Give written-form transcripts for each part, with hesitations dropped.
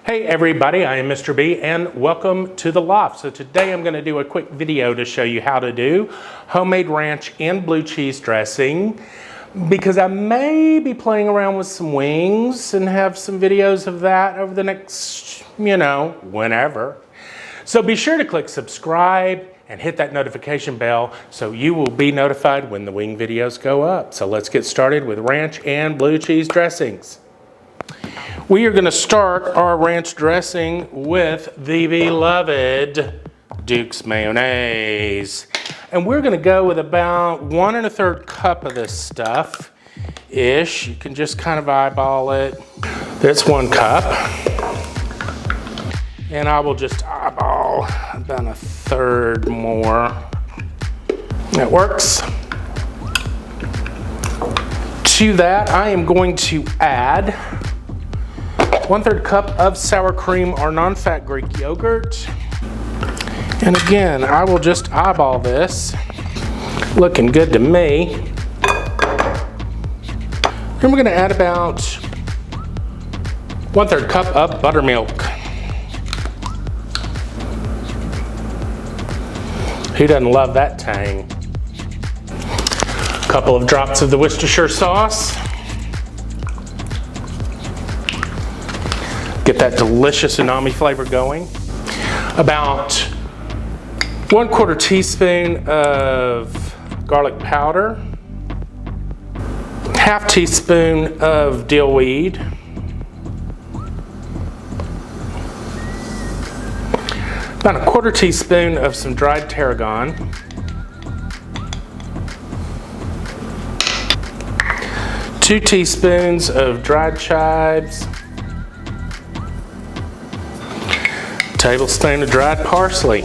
Hey everybody, I am Mr. B and welcome to the Loft. So today I'm going to do a quick video to show you how to do homemade ranch and blue cheese dressing, because I may be playing around with some wings and have some videos of that over the next, whenever. So be sure to click subscribe and hit that notification bell so you will be notified when the wing videos go up. So let's get started with ranch and blue cheese dressings. We are going to start our ranch dressing with the beloved Duke's mayonnaise. And we're going to go with about 1 1/3 cup of this stuff-ish. You can just kind of eyeball it. That's 1 cup. And I will just eyeball about 1/3 more. That works. To that, I am going to add 1/3 cup of sour cream or non-fat Greek yogurt. And again, I will just eyeball this. Looking good to me. Then we're going to add about 1/3 cup of buttermilk. Who doesn't love that tang? A couple of drops of the Worcestershire sauce. Get that delicious umami flavor going. About 1/4 teaspoon of garlic powder. 1/2 teaspoon of dill weed. About 1/4 teaspoon of some dried tarragon. 2 teaspoons of dried chives. Tablespoon of dried parsley.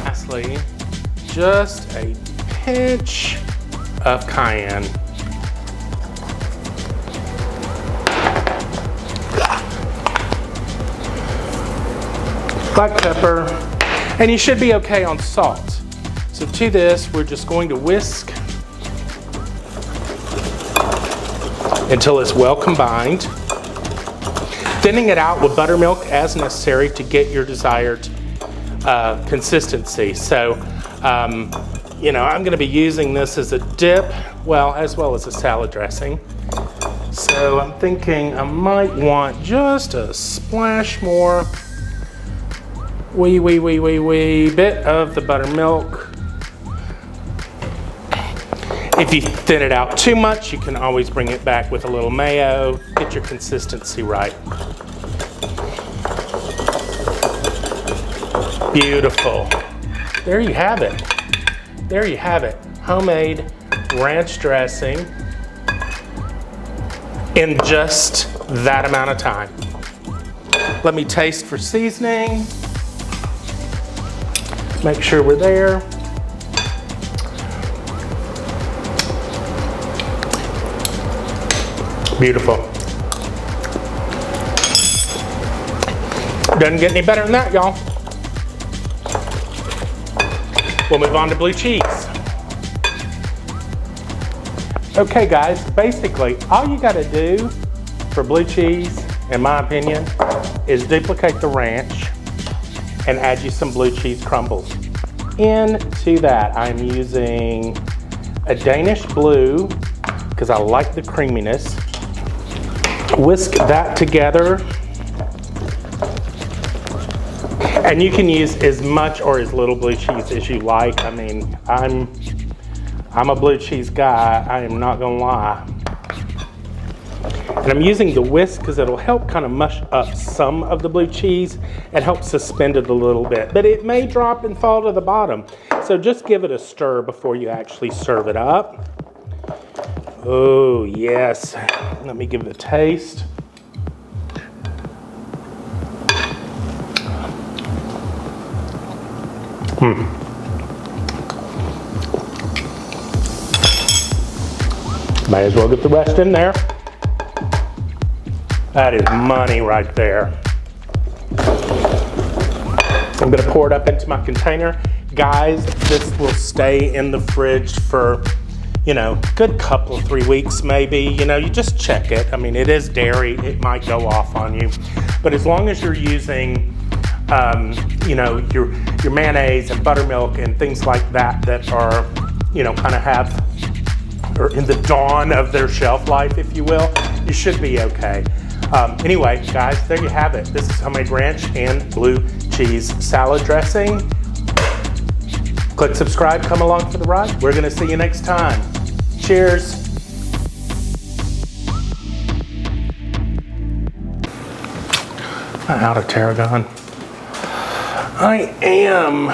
Lastly, just a pinch of cayenne. Black pepper, and you should be okay on salt. So to this, we're just going to whisk until it's well combined. Thinning it out with buttermilk as necessary to get your desired consistency. So, I'm going to be using this as a dip, as well as a salad dressing. So I'm thinking I might want just a splash more, wee bit of the buttermilk. If you thin it out too much, you can always bring it back with a little mayo. Get your consistency right. Beautiful. There you have it. There you have it. Homemade ranch dressing in just that amount of time. Let me taste for seasoning. Make sure we're there. Beautiful. Doesn't get any better than that, y'all. We'll move on to blue cheese. Okay guys, basically all you gotta do for blue cheese, in my opinion, is duplicate the ranch and add you some blue cheese crumbles. Into that, I'm using a Danish Bleu because I like the creaminess. Whisk that together. And you can use as much or as little blue cheese as you like. I mean, I'm a blue cheese guy, I am not gonna lie. And I'm using the whisk because it'll help kind of mush up some of the blue cheese and help suspend it a little bit. But it may drop and fall to the bottom. So just give it a stir before you actually serve it up. Oh, yes. Let me give it a taste. May as well get the rest in there. That is money right there. I'm gonna pour it up into my container. Guys, this will stay in the fridge for good couple, 3 weeks maybe. You just check it. I mean, it is dairy, it might go off on you. But as long as you're using, your mayonnaise and buttermilk and things like that are, kind of have, or in the dawn of their shelf life, if you will, you should be okay. Anyway, guys, there you have it. This is homemade ranch and blue cheese salad dressing. Click subscribe, come along for the ride. We're gonna see you next time. Cheers. I'm out of tarragon. I am